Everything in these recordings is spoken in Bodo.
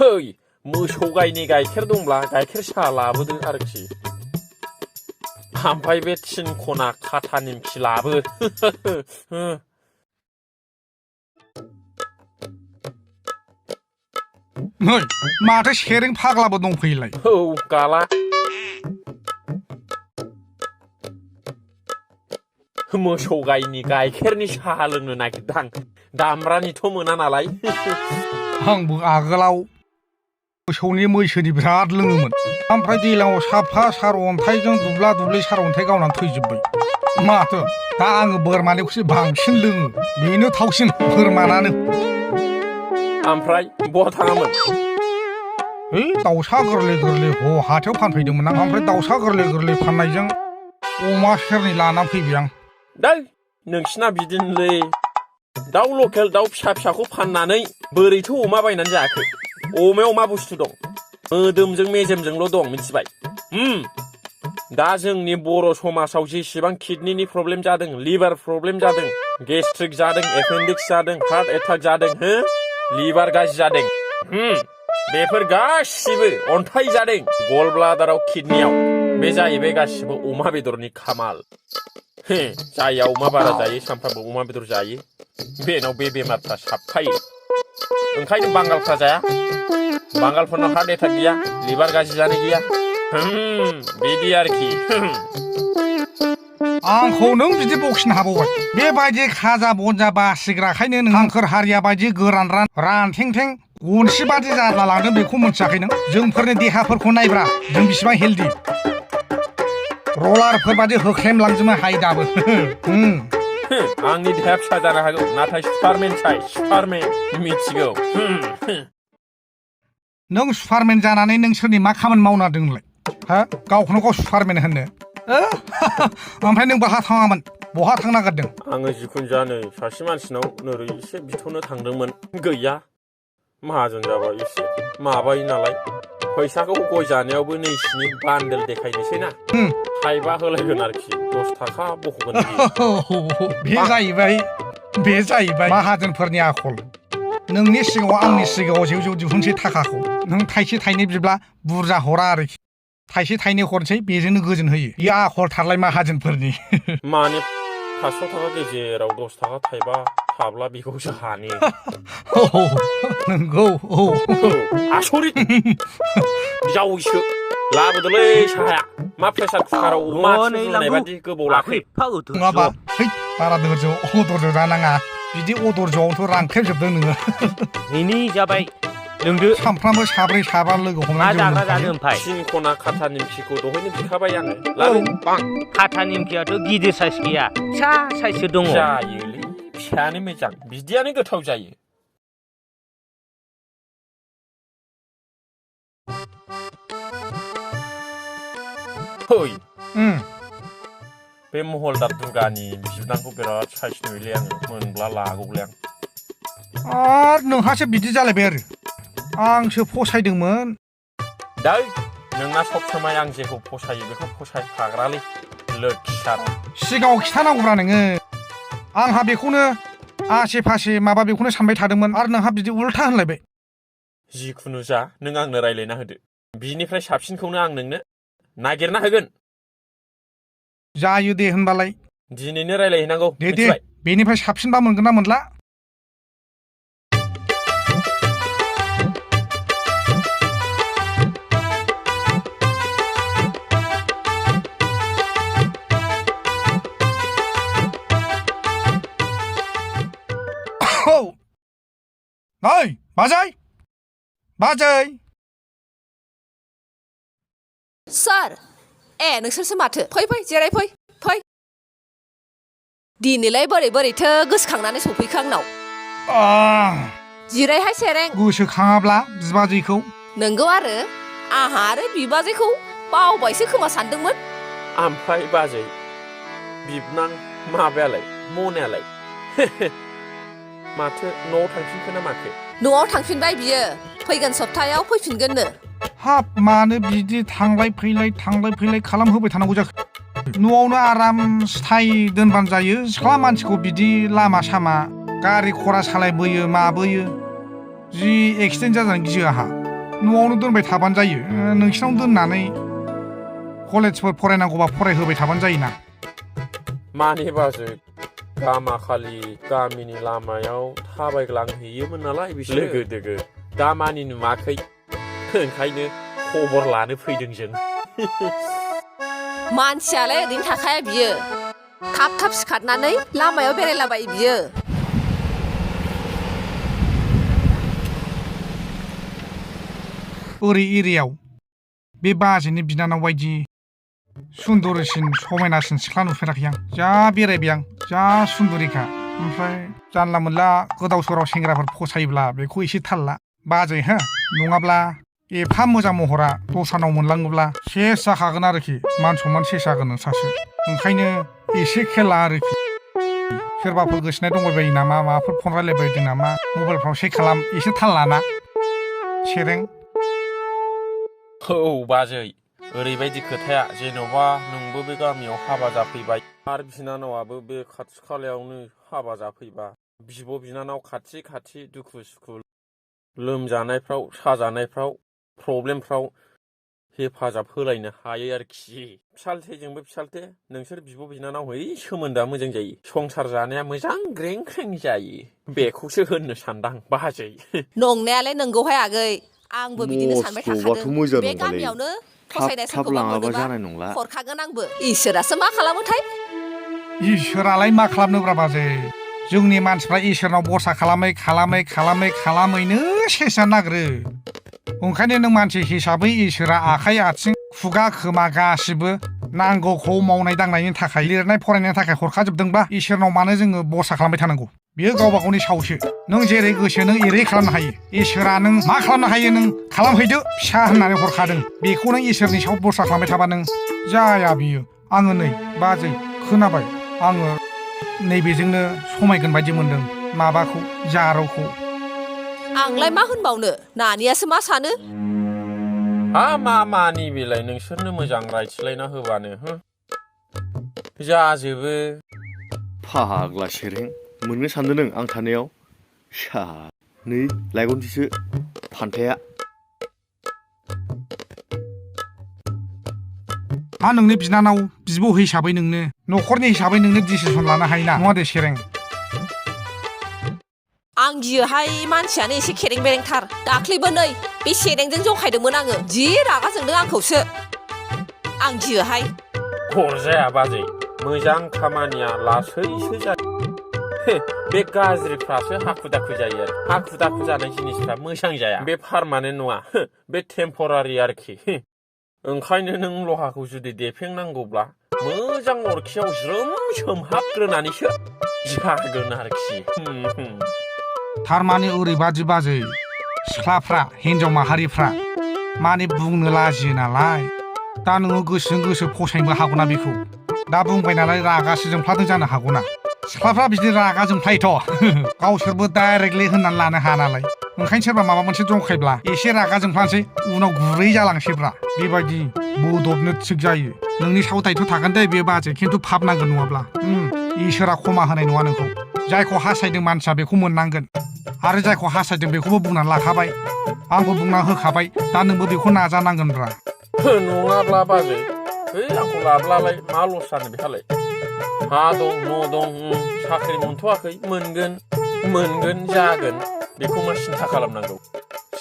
Hey, मोसौ गायनि गाइखेर दंब्ला गाइखेर साहा लाबोदो आरोखि ओमफ्राय बे थिन खना खाथा निमखि लाबो नै माथो सेरें फाग्लाबो दंफैयोलाय औ गाला मोसौ गायनि गाइखेरनि साहा लोंनो नागिरदां दामब्रानिथ' मोना नालाय आंबो आगोलाव मोसौनि मैसोनि बिराद लोङोमोन ओमफ्राय दैलाङाव साफा सार अन्थाइजों दुब्ला दुब्लि सार अन्थाइ गावनानै थैजोब्बाय माथो दा आङो बोरमानिखौसो बांसिन लोङो बेनो थावसिन बोरमानानो ओमफ्राय बहा थाङामोन है दाउसा गोरलै गोरलै हाथायाव फानफैदोंमोन आं ओमफ्राय दाउसा गोरलै गोरलै फाननायजों अमा सेरनै लानानै फैबाय आं दै नोंसिना बिदिनोलै दाउ लकेल दाउ फिसा फिसाखौ फाननानै बोरैथो अमा बायनानै जायाखै अमायाव मा बुस्थु दं मोदोमजों मेजेमजोंल' दं मिथिबाय दा जोंनि बर' समाजाव जेसेबां किडनिनि प्रब्लेम जादों लिभार प्रब्लेम जादों गेस्ट्रिक जादों एपेन्डिक्स जादों हार्ट एटाक जादों हो लिभार गाज्रि जादों बेफोर गासिबो अन्थाइ जादों गल ब्लाडाराव किडनियाव बे जाहैबाय गासिबो अमा बेदरनि खामाल जायहा अमा बारा जायो सानफ्रामबो अमा बेदर जायो बेनाव बे बेमारफ्रा साबखायो ओंखायनो बांगालफ्रा जाया बांगालफोरनाव हार्ट एटाक गैया लिभार गाज्रि जानाय गैया बिदि आरोखि आंखौ नों बिदि बखिनो हाबावबाय बेबायदि खाजा बनजा बासिग्राखायनो नों हांखोर हारिया बायदि गोरान रानथेंथें गनसि बादि जाना लांदों बेखौ मोनथियाखै नों जोंफोरनि देहाफोरखौ नायब्रा जों बिसिबां हेल्दी रलारफोर बादि होख्रेमलांजोबनो हायो दाबो आंनि देहाया फिसा जानो हागौ नाथाय सुपारमेन साइज सुपारमेन मिथिगौ नों सुपारमेन जानानै नों सोरनि मा खामानि मावना दोंलाय हा गावखौनो गाव सुपारमेन होननो ओमफ्राय नों बहा थाङामोन बहा थांनो नागिरदों आङो जिखुनु जानो सासे मानसिनाव नोरै एसे बिथ'नो थांदोंमोन गैया माहाजोन जाबा एसे माबायो नालाय फैसाखौ गय जानायावबो नैसिनि बान्देल देखायनोसै ना थाइबा होलायगोन आरोखि 10 थाखा बख'गोन बे जाहैबाय माहाजोनफोरनि आखल नोंनि सिगाङाव आंनि सिगाङाव जेव जेव दिहुनसै थाखाखौ नों थाइसे थाइनै बिब्ला बुरजा हरा आरोखि थाइसे थाइनै हरसै बेजोंनो गोजोन होयो बे आखल थारलाय माहाजोनफोरनि माने 500 थाखा गेजेराव 10 थाखा थाइबा थाब्ला बेखौसो हाने नंगौ आसरित जावैसो लाबोदोलै साहाया मा प्रेसार कुकाराव अमा सुनाय बादि गोबाव लाखै नङाबा बारा दर्ज' अदर्ज' जानाङा बिदि अदर्ज'आवथ' रानख्रेबजोबदों नोङो नैनि जाबाय लोंदो सानफ्रामबो साब्रै साबा लोगो हमनानै जाग्रा जानो ओमफ्राय सिन खना खाथा निमखिखौ दहायनो बिखाबाय आङो लाबो खाथा निमखियाथ' गिदिर साइज गैया फिसा साइजसो दङ जायोलै फिसायानो मोजां बिदियानो गोथाव जायो है बे महलदार दुर्गानि बिबोनांखौ बिराद साइज नुयोलै आङो मोनब्ला लागौलै आं आरो नोंहासो बिदि जालायबाय आरो आंसो फसायदोंमोन दै नोंना सब समाय आं जेखौ फसायो बेखौ फसायफाग्रालै लोखिसार सिगाङाव खिथानांगौब्रा नोङो आंहा बेखौनो आसे फासे माबा बेखौनो सानबाय थादोंमोन आरो नोंहा बिदि उल्था होनलायबाय जिखुनु जा नों आंनो रायलायना होदो बिनिफ्राय साबसिनखौनो आं नोंनो नागिरना होगोन जायो दे होनबालाय दिनैनो रायलायहैनांगौ दे बेनिफ्राय साबसिनबा मोनगोन ना मोनला नै बाजै सार नोंसोरसो माथो फै जिराय फै दिनैलाय बोरैथो गोसोखांनानै सफैखो आंनाव जिरायहाय सेरें गोसोखाङाब्ला बिबाजैखौ नंगौ आरो आंहा आरो बिबाजैखौ बावबायसो खोमा सानदोंमोन ओमफ्राय बाजै बिबनां माबायालाय मनायालाय माथो न'आव थांफिनखो ना माखो न'आव थांफिनबाय बियो फैगोन सप्तायाव फैफिनगोननो हाब मानो बिदि थांलाय फैलाय खालामहोबाय थानांगौ जाखो न'आवनो आराम स्थाय दोनबानो जायो सिख्ला मानसिखौ बिदि लामा सामा गारि खरा सालायबोयो माबोयो जि एक्सिडेन्ट जाजानो गियो आंहा न'आवनो दोनबाय थाबानो जायो नोंसिनाव दोननानै कलेजफोर फरायनांगौबा फरायहोबाय थाबानो जायोना माने बाजै गामाखालि गामिनि लामायाव थाबायग्लांहैयोमोन नालाय बिसोर लोगो दोगो दामानि नुवाखै ओंखायनो खबर लानो फैदों जों मानसियालाय ओरैनो थाखाया बियो थाब थाब सिखारनानै लामायाव बेरायलाबायो बियो ओरै एरियायाव बे बाजैनि बिनानाव बायदि सुन्दरसिन समायनासिन सिख्ला नुफेराखै आं जा बेरायबाय आं जा सुन्दरिखा ओमफ्राय जानला मोनला गोदाव सोराव सेंग्राफोर फसायोब्ला बेखौ एसे थाल ला बाजै हो नङाब्ला एफा मोजां महरा दस्रानाव मोनलाङोब्ला सेस जाखागोन आरोखि मान सनमान सेस जागोन नोंसासो ओंखायनो एसे खेला आरोखि सोरबाफोर गोसोनाय दंबायबायो नामा माबाफोर फन रायलायबायदों नामा मबाइलफ्राव चेक खालाम एसे थाल लाना सेरें औ बाजै ओरैबायदि खोथाया जेन'बा नोंबो बे गामियाव हाबा जाफैबाय आरो बिनानावाबो बे खाथि खालायावनो हाबा जाफैबा बिब' बिनानाव खाथि खाथि दुखु सुखु लोमजानायफ्राव साजानायफ्राव प्रब्लेमफ्राव हेफाजाब होलायनो हायो आरोखि फिसालथेजोंबो फिसालथे नोंसोर बिब' बिनानाव है सोमोन्दोआ मोजां जायो संसार जानाया मोजां ग्रें ख्रें जायो बेखौसो होननो सानदां बाजै नंनायालाय नंगौहाय आगै आंबो बिदिनो सानबाय थाखादों बे गामियावनो फसायनाय सोरखौबा मोनोबा हरखागोन आंबो इसोरासो मा खालामोथाय इसोरालाय मा खालामनोब्रा बाजै जोंनि मानसिफ्रा इसोरनाव बरसा खालामैनो सेस जानो नागिरो ओंखायनो नों मानसि हिसाबै इसोरा आखाइ आथिं खुगा खोमा गासिबो नांगौखौ मावनाय दांनायनि थाखाय लिरनाय फरायनायनि थाखाय हरखाजोबदोंब्ला इसोरनाव मानो जोङो बरसा खालामबाय थानांगौ बेयो गावबा गावनि सावसो नों जेरै गोसो नों एरै खालामनो हायो इसोरा नों मा खालामनो हायो नों खालामहैदो फिसा होननानै हरखादों बेखौ नों इसोरनि सायाव बरसा खालामबाय थाबा नों जाया बियो आङो नै बाजै खोनाबाय आङो नैबेजोंनो समायगोन बायदि मोनदों माबाखौ जारौखौ आंलाय मा होनबावनो नानियासो मा सानो मानि बेलाय नोंसोरनो मोजां रायथिलायना होबानो जाजोबो फाग्ला सेरें मोननो सानदों नों आं थानायाव नै लायगनसो फान्थाया नोंनि बिनानाव बिब' हिसाबै नोंनो न'खरनि हिसाबै नोंनो डिसिसन लानो हायोना नङा दे सेरें आं गियोहाय मानसियानो एसे खेरें बेरेंथार दाख्लैबो नै बे सेरेंजों जंखायदोंमोन आङो जि रागा जोंदों आंखौसो आं गियोहाय हरजाया बाजै मोजां खामानिया लासैसो जायो बे गाज्रिफ्रासो हाखु दाखु जायो आरो हाखु दाखु जानाय जिनिसफ्रा मोजां जाया बे पारमानेन्ट नङा बे टेम्परारि आरोखि ओंखायनो नों लहाखौ जुदि देफेंनांगौब्ला मोजां अरखियाव ज्रोम सोमहाबग्रोनानैसो जागोन आरोखि थारमाने ओरैबादि बाजै सिख्लाफ्रा हिन्जाव माहारिफ्रा माने बुंनो लाजियो नालाय दा नोङो गोसोजों गोसो फसायनोबो हागौना बेखौ दा बुंबाय नालाय रागासो जोंफ्लादों जानो हागौना सिख्लाफ्रा बिदि रागा जोंफ्लायोथ' गावसोरबो डाइरेक्टलि होननानै लानो हाया नालाय ओंखायनो सोरबा माबा मोनसे जंखायब्ला एसे रागा जोंफ्लानोसै उनाव गुरै जालांसैब्रा बेबायदि बोदबनो थिग जायो नोंनि सायाव दायथ' थागोन दे बे बाजै खिन्थु फाब नांगोन नङाब्ला इसोरा खमा होनाय नङा नोंखौ जायखौ हास्थायदों मानसिया बेखौ मोननांगोन आरो जायखौ हास्थायदों बेखौबो बुंनानै लाखाबाय आंबो बुंना होखाबाय दा नोंबो बेखौ नाजानांगोनब्रा नङाब्ला बाजै आंखौ लाब्लालाय मा लस जानो बेहालाय हा दं न' दं साख्रि मोनथ'वाखै मोनगोन जागोन बेखौ मा सिन्था खालामनांगौ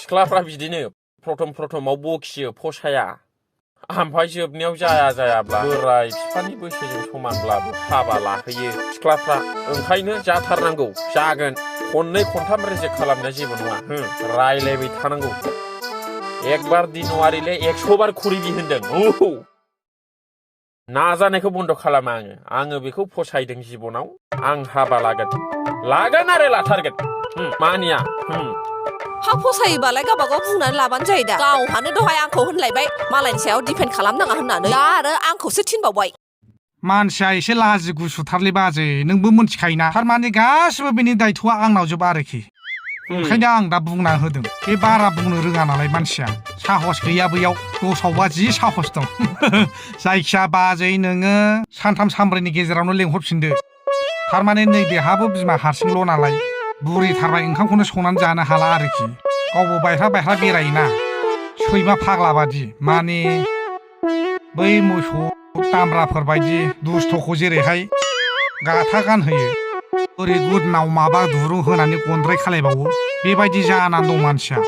सिख्लाफ्रा बिदिनो प्रथमाव बखियो फसाया ओमफ्राय जोबनायाव जायाब्ला बोराय बिफानि बैसोजों समानब्लाबो हाबा लाहैयो सिख्लाफ्रा ओंखायनो जाथारनांगौ जागोन खननै खनथाम रिजेक्ट खालामनाया जेबो नङा रायलायबाय थानांगौ एकबार दिनवारिले 100 बार खुरिबि होनदों नाजानायखौ बन्द खालामा आङो बेखौ फसायदों जिबनाव आं हाबा लागोन आरो लाथारगोन मानिया हा फसायोबालाय गावबागाव बुंनानै लाबानो जायो दा गावहानो दहाय आंखौ होनलायबाय मालायनि सायाव डिपेन्ड खालामनाङा होननानै दा आरो आंखौसो थिनबावबाय मानसिया एसे लाजि गुसुथारलै बाजै नोंबो मिथिखायोना थारमाने गासिबो बेनि दायथ'आ आंनाव जोब आरोखि ओंखायनो आं दा बुंना होदों बे बारा बुंनो रोङा नालाय मानसिया साहस गैया बैयाव दसावबा जि साहस दं जायखिया बाजै नोङो सानथाम सानब्रैनि गेजेरावनो लेंहरफिनदो थारमाने नै बेहाबो बिमा हारसिंल' नालाय बुरिथारबाय ओंखामखौनो संनानै जानो हाला आरोखि गावबो बायह्रा बेरायोना सैमा फाग्ला बादि माने बै मोसौ दामब्राफोर बायदि दुस्थ'खौ जेरैहाय गाथा गानहोयो ओरै गोदनाव माबा दुरुं होनानै गन्द्राय खालायबावो बेबायदि जानानै दं मानसिया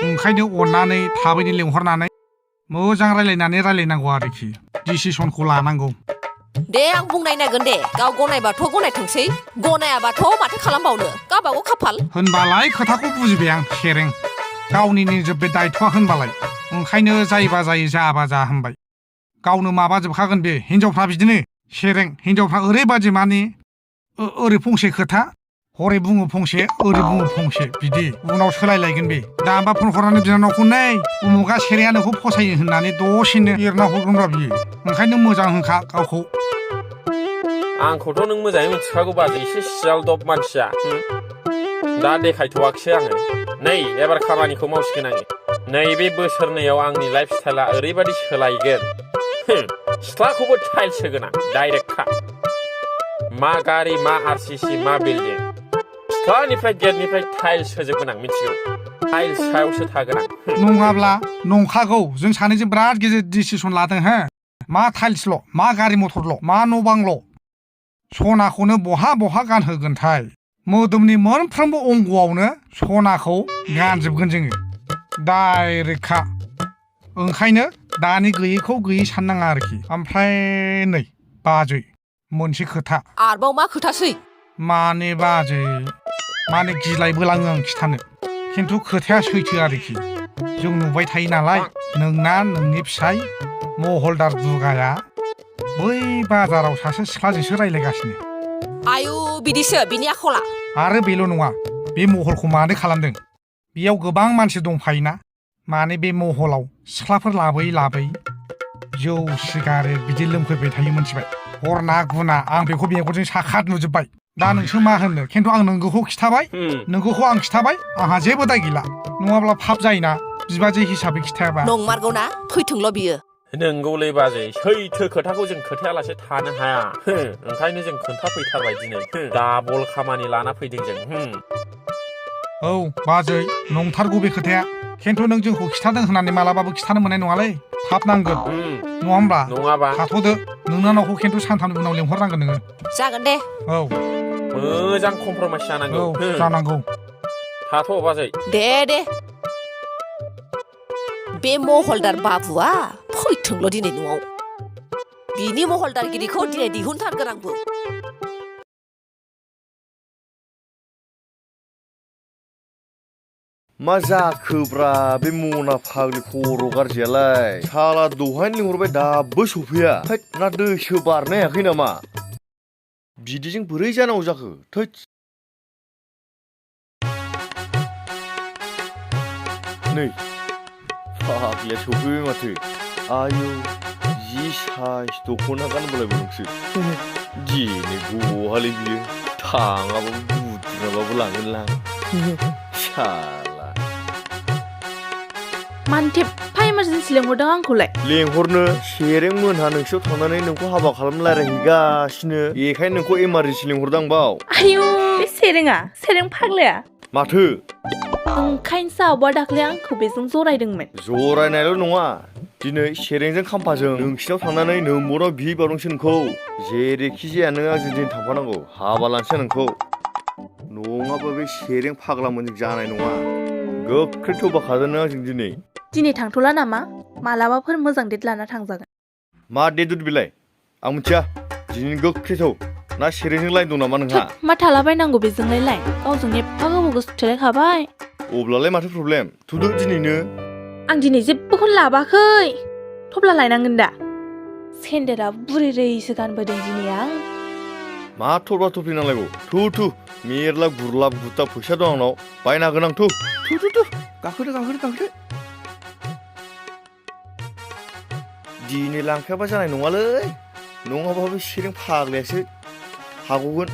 ओंखायनो अननानै थाबैनो लेंहरनानै मोजां रायलायनांगौ आरोखि डिसिसनखौ लानांगौ दे आं बुंनाय नायगोन दे गाव गनायबाथ' गनायथोंसै गनायाबाथ' माथो खालामबावनो गावबागाव खाफाल होनबालाय खोथाखौ बुजिबाय आं सेरें गावनिनो जोब्बे दायथ'आ होनबालाय ओंखायनो जायोबा जायो जायाबा जा होनबाय गावनो माबाजोबखागोन बे हिनजावफ्रा बिदिनो सेरें हिनजावफ्रा ओरैबादि माने ओरै फंसे खोथा हरै बुङो फंसे ओरै बुङो फंसे बिदि उनाव सोलायलायगोन बे दा होमबा फन हरनानै बिनानावखौ नै उमुगा सेरेङा नोंखौ फसायो होननानै दसेनो एरना हरगोनब्रा बियो ओंखायनो मोजां होनखा गावखौ आंखौथ' नों मोजाङै मिथिखागौ बाजै एसे सियाल दब मानसिया दा देखायथ'वाखिसै आङो नै एबार खामानिखौ मावसिगोन आङो नैबे बोसोरनैयाव आंनि लाइफ स्टाइला ओरैबादि सोलायगोन सिख्लाखौबो टाइल्स होगोन आं डाइरेक्टखा मा गारि मा आरसिसि मा बिल्डिं सिख्लानिफ्राय गेटनिफ्राय टाइल्स होजोबगोन आं मिथिगौ टाइल्स सायावसो थागोन आं नङाब्ला नंखागौ जों सानैजों बिराद गिदिर डिसिसन लादों हो मा टाइल्सल' मा गारि मथरल' मा न' बांल' सनाखौनो बहा बहा गानहोगोनथाय मोदोमनि मोनफ्रोमबो अंग'आवनो सनाखौ गानजोबगोन जोङो डाइरेक्टखा ओंखायनो दानि गैयैखौ गैयै साननाङा आरोखि ओमफ्राय नै बाजै मोनसे खोथा आरोबाव मा खोथासै माने बाजै माने गिलायबोलाङो आं खिथानो खिन्थु खोथाया सैथो आरोखि जों नुबाय थायो नालाय नोंना नोंनि फिसाय महलदार दुगाया बै बाजाराव सासे सिख्लाजोंसो रायलायगासिनो आयु बिदिसो बिनि आखला आरो बेल' नङा बे महलखौ मानो खालामदों बेयाव गोबां मानसि दंफायोना माने बे महलाव सिख्लाफोर लाबोयै जौ सिगारेट बिदि लोंफैबाय थायो मोनथिबाय हरना गुना आं बेखौ मेगनजों साखात नुजोब्बाय दा नोंसो मा होनो खिन्थु आं नोंगौखौ खिथाबाय नोंगौखौ आं खिथाबाय आंहा जेबो दाय गैला नङाब्ला फाब जायोना बिबाजै हिसाबै खिथायाबा नंमारगौना फैथोंल' बियो नोंगौलै बाजै सैथो खोथाखौ जों खोथायालासे थानो हाया ओंखायनो जों खोन्थाफैथारबाय दिनै डाबल खामानि लाना फैदों जों औ बाजै नंथारगौ बे खोथाया खिन्थु नों जोंखौ खिथादों होननानै मालाबाबो खिथानो मोननाय नङालै थाब नांगोन नङा होमब्ला नङाबा थाथ'दो नोंनानावखौ खिन्थु सानथामनि उनाव लेंहरनांगोन नोङो जागोन दे औ मोजां कमप्रमाइस जानांगौ जानांगौ थाथ' बाजै दे बे महलदार बाबुआ फैथोंल' दिनै न'आव बिनि महलदारगिरिखौ दिनै दिहुनथारगोन आंबो मा जाखोब्रा बे मना फाग्लि खर' गारजियालाय साला दहायनो लिंहरबाय दाबो सफैया थैद ना दैसो बारनो हायाखै नामा बिदिजों बोरै जानांगौ जाखो थैद नै फाग्लिया सफैबाय माथो आयु जि साइज दख'ना गानबोलायबाय नोंसो दिनै गहालै बियो थाङाबाबो बुद्रुनाबाबो लांगोनलां साला मानोथो एफा इमारजेन्सि लेंहरदों आंखौलाय लेंहरनो सेरें मोनहा नोंसोर थांनानै नोंखौ हाबा खालामनो रायलायहैगासिनो बेखायनो नोंखौ इमारजेन्सि लेंहरदां बाव आयु बे सेरें फाग्लाया माथो ओंखायनोसो आब'आ दाख्लै आंखौ बेजों जरायदोंमोन जरायनायल' नङा दिनै सेरेंजों खाम्फाजों नोंसिनाव थांनानै नोंबनाव बिहैबावदोंसो नोंखौ जेरैखि जाया नों आंजों दिनै थांफानांगौ हाबा लानोसै नोंखौ नङाबा बे सेरें फाग्लामोनजों जानाय नङा गोख्रै थ'बाखादों नों आंजों दिनै थांथ'ला नामा मालाबाफोर मोजां डेट लाना थांजागोन मा डेट बेलाय आं मिथिया दिनै गोख्रै थौ ना सेरेंजों लाइन दं नामा नोंहा मा थालाबायनांगौ बेजोंलाय लाइन गावजों एफा गोबाव गोसोथोलायखाबाय अब्लालाय माथो प्रब्लेम थुदो दिनैनो आं दिनै जेबोखौनो लाबाखै थफ्ला लायनांगोन दा सेन्देला बुरै रैसो गानबोदों दिनै आं मा थफ्ला थफ्लि नांलायगौ थु मेरला गुरलाब गुरता फैसा दं आंनाव बायना होगोन आं थु गाखोदो दिनै लांखायाबा जानाय नङालै नङाबाबो सेरें फाग्लायासो हागौगोन